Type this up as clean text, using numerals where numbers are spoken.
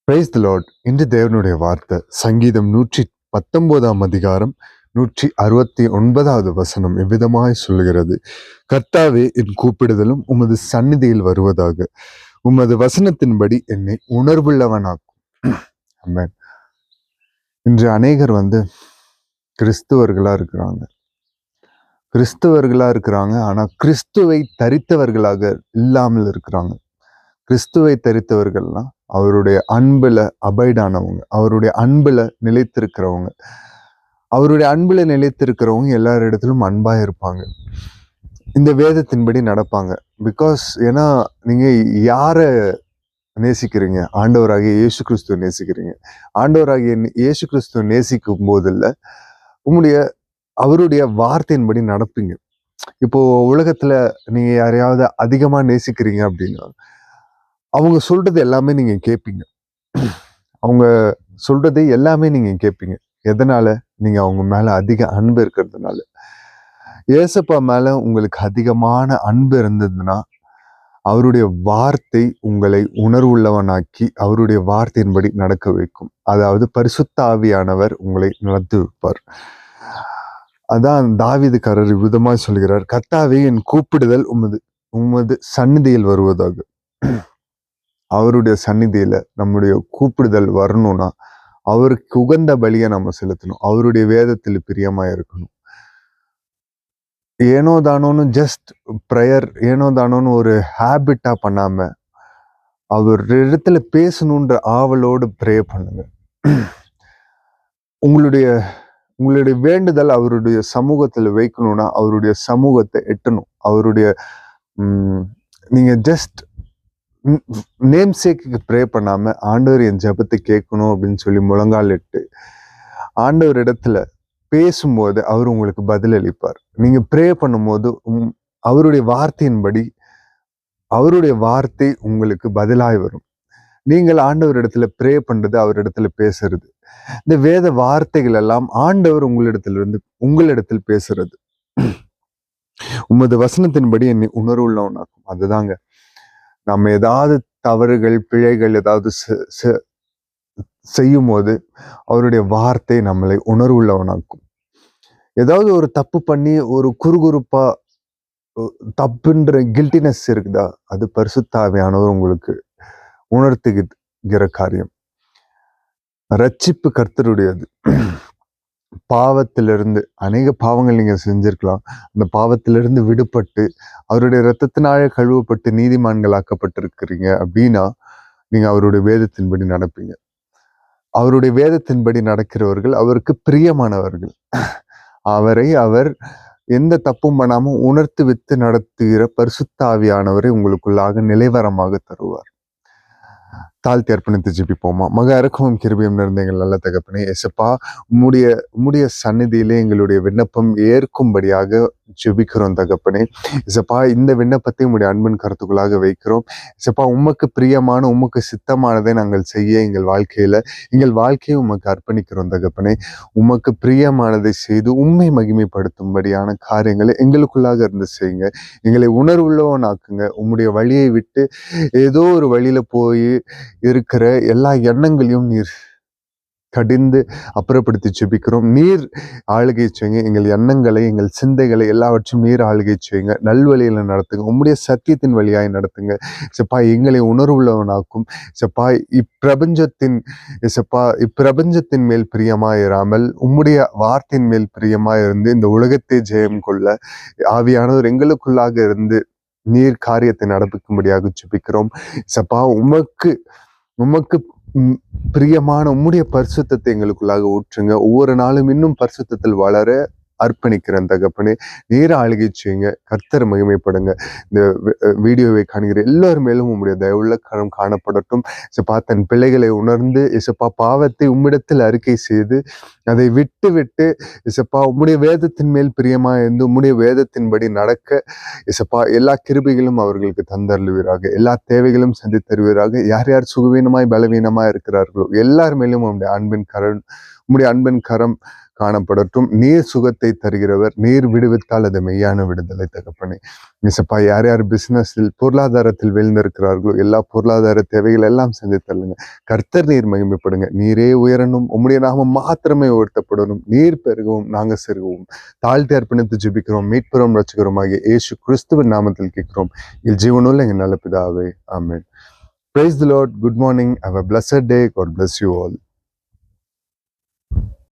Praise the Lord. இன்று தேவனுடைய வார்த்தை சங்கீதம் 119 169 வசனம் இவ்விதமாய் சொல்லுகிறது. கர்த்தாவே, என் கூப்பிடுதலும் உமது சந்நிதியில் வருவதாக. உமது வசனத்தின்படி என்னை உணர்வுள்ளவனாக்கும். ஆமென். இன்று அநேகர் கிறிஸ்துவர்களா இருக்கிறாங்க. ஆனா கிறிஸ்துவை தரித்தவர்களாக இல்லாமல் இருக்கிறாங்க. கிறிஸ்துவை தரித்தவர்கள்லாம் அவருடைய அன்புல அபைடானவங்க, அவருடைய அன்புல நிலைத்திருக்கிறவங்க. அவருடைய அன்புல நிலைத்திருக்கிறவங்க எல்லாரிடத்திலும் அன்பா இருப்பாங்க. இந்த வேதத்தின்படி நடப்பாங்க. ஏன்னா நீங்க யார நேசிக்கிறீங்க? ஆண்டவராகிய இயேசு கிறிஸ்துவ நேசிக்கிறீங்க. ஆண்டவராகிய இயேசு கிறிஸ்துவ நேசிக்கும் போதில்ல அவருடைய வார்த்தையின்படி நடப்பீங்க. இப்போ உலகத்துல நீங்க யாரையாவது அதிகமா நேசிக்கிறீங்க அப்படின்னா அவங்க சொல்றது எல்லாமே நீங்க கேட்பீங்க. அவங்க சொல்றது எல்லாமே நீங்க கேட்பீங்க. எதனால? நீங்க அவங்க மேல அதிக அன்பு இருக்கிறதுனால. ஏசப்பா மேல உங்களுக்கு அதிகமான அன்பு இருந்ததுன்னா அவருடைய வார்த்தை உங்களை உணர்வுள்ளவனாக்கி அவருடைய வார்த்தையின்படி நடக்க வைக்கும். அதாவது பரிசுத்த ஆவியானவர் உங்களை நடத்தி வைப்பார். அதான் தாவீதுக்காரர் விதமாய் சொல்கிறார், கர்த்தாவே, என் கூப்பிடுதல் உமது சந்நிதியில் வருவதாக. அவருடைய சந்நிதியில நம்முடைய கூப்பிடுதல் வரணும்னா அவருக்கு உகந்த பலியை நம்ம செலுத்தணும். அவருடைய வேதத்தில் பிரியமா இருக்கணும். ஏனோ தானோன்னு ஜஸ்ட் ப்ரேயர், ஏனோ தானோன்னு ஒரு ஹேபிட்டா பண்ணாம அவர் இடத்துல பேசணுன்ற ஆவலோடு ப்ரே பண்ணுங்க. உங்களுடைய உங்களுடைய வேண்டுதல் அவருடைய சமூகத்துல வைக்கணும்னா அவருடைய சமூகத்தை எட்டணும். அவருடைய நீங்க ஜஸ்ட் நேம் சேக்கு ப்ரே பண்ணாம ஆண்டவர் என் ஜெபத்தை கேட்கணும் அப்படின்னு சொல்லி முழங்கால் இட்டு ஆண்டவர் இடத்துல பேசும்போது அவர் உங்களுக்கு பதில் அளிப்பார். நீங்க ப்ரே பண்ணும்போது அவருடைய வார்த்தையின்படி அவருடைய வார்த்தை உங்களுக்கு பதிலாய் வரும். நீங்கள் ஆண்டவர் இடத்துல ப்ரே பண்றது, அவர் இடத்துல பேசுறது, இந்த வேத வார்த்தைகள் எல்லாம் ஆண்டவர் உங்களிடத்தில் பேசுறது. உமது வசனத்தின்படி என்னை உணர்வுள்ளவனாக்கும். அதுதாங்க, நம்ம ஏதாவது தவறுகள் பிழைகள் ஏதாவது செய்யும் போது அவருடைய வார்த்தை நம்மளை உணர்வுள்ளவனாக்கும். ஏதாவது ஒரு தப்பு பண்ணி ஒரு குறுகுறுப்பா தப்புன்ற கில்ட்டினஸ் இருக்குதா, அது பரிசுத்த ஆவியானவர் உங்களுக்கு உணர்த்துகிற காரியம். ரட்சிப்பு கர்த்தருடையது. பாவத்திலிருந்து அநேக பாவங்கள் நீங்க செஞ்சிருக்கலாம். அந்த பாவத்திலிருந்து விடுபட்டு அவருடைய இரத்தத்தினாலே கழுவப்பட்டு நீதிமான்களாக்கப்பட்டிருக்கிறீங்க அப்படின்னா நீங்க அவருடைய வேதத்தின்படி நடப்பீங்க. அவருடைய வேதத்தின்படி நடக்கிறவர்கள் அவருக்கு பிரியமானவர்கள். அவர் எந்த தப்பும் பண்ணாம உணர்த்து வித்து நடத்துகிற பரிசுத்த ஆவியானவரை உங்களுக்குள்ளாக நிலைவரமாக தருவார். தாழ்த்தி அர்ப்பணித்து ஜெபிப்போமா. மக இறக்கவும் கிருபையும் நிறைந்த எங்கள் நல்ல தகப்பனே, எசப்பா, உம்முடைய சந்நிதியிலே எங்களுடைய விண்ணப்பம் ஏற்கும்படியாக ஜெபிக்கிறோம் தகப்பனே. எசப்பா, இந்த விண்ணப்பத்தை உம்முடைய அன்பின் கருத்துக்களாக வைக்கிறோம். எசப்பா, உமக்கு பிரியமான உமக்கு சித்தமானதை நாங்கள் செய்ய எங்கள் வாழ்க்கையை உமக்கு அர்ப்பணிக்கிறோம் தகப்பனே. உமக்கு பிரியமானதை செய்து உண்மை மகிமைப்படுத்தும்படியான காரியங்களை எங்களுக்குள்ளாக இருந்து செய்யுங்க. எங்களை உணர்வுள்ளவனாக்குங்க. உம்முடைய வழியை விட்டு ஏதோ ஒரு வழியில போய் இருக்கிற எல்லா எண்ணங்களையும் நீர் கடிந்து அப்புறப்படுத்தி ஜெபிக்கிறோம். நீர் ஆளுகை செய்யுங்க. எங்கள் எண்ணங்களை, எங்கள் சிந்தைகளை எல்லாவற்றையும் நீர் ஆளுகை செய்யுங்க. நல்வழியில நடத்துங்க. உம்முடைய சத்தியத்தின் வழியாய் நடத்துங்க. செப்பா, எங்களை உணர்வுள்ளவனாக்கும். செப்பா, இப்பிரபஞ்சத்தின் மேல் பிரியமாயிராமல் உம்முடைய வார்த்தையின் மேல் பிரியமாயிருந்து இந்த உலகத்தை ஜெயம் கொள்ள ஆவியானவர் எங்களுக்குள்ளாக இருந்து நீர் காரியத்தை நடப்பிக்கும்படியாக ஜெபிக்கிறோம். செப்பா, உமக்கு பிரியமான உம்முடைய பரிசுத்தத்தை எங்களுக்குள்ளாக ஊற்றுங்க. ஒவ்வொரு நாளும் இன்னும் பரிசுத்தத்தில் வளர அர்ப்பணிக்கிறேன் தகப்பனே. நீர ஆளுகை செய்யுங்க. கர்த்தர் மகிமைப்படுங்க. இந்த வீடியோவை காணுகிற எல்லாரும் மேலும் உம்முடைய தயவுள்ள கரம் காணப்படட்டும். இசப்பா, தன் பிள்ளைகளை உணர்ந்து இசப்பா பாவத்தை உம்மிடத்தில் அறிக்கை செய்து அதை விட்டு இசப்பா உம்முடைய வேதத்தின் மேல் பிரியமா இருந்து உம்முடைய வேதத்தின்படி நடக்க இசப்பா எல்லா கிருபைகளும் அவர்களுக்கு தந்தருளுவீராக. எல்லா தேவைகளும் சந்தி தருவீராக. யார் யார் சுகவீனமாய் பலவீனமாய் இருக்கிறார்களோ எல்லார் மேலும் உம்முடைய அன்பின் கரம் காணப்படட்டும். நீர் சுகத்தை தருகிறவர், நீர் விடுவித்தால் அது மெய்யான விடுதலை தகப்பனே. இசப்பா, யார் யார் பிசினஸில் பொருளாதாரத்தில் வீழ்ந்திருக்கிறார்களோ எல்லா பொருளாதார தேவைகள் எல்லாம் செஞ்சு தள்ளுங்க. கர்த்தர் நீர் மகிமைப்படுங்க. நீரே உயரணும், உம்முடைய நாமம் மாத்திரமே உயர்த்தப்படணும். நீர் பெருகவும் நாங்க செருகவும் தாழ்த்தி அர்ப்பணித்து ஜெபிக்கிறோம். மீட்புறோம் ரட்சகரும் ஆகிய இயேசு கிறிஸ்துவின் நாமத்தில் கேட்கிறோம். இல் ஜீவனுள்ள எங்கள் நல்ல பிதாவே, ஆமென். Praise the Lord. Good morning. Have a blessed day. God bless you all.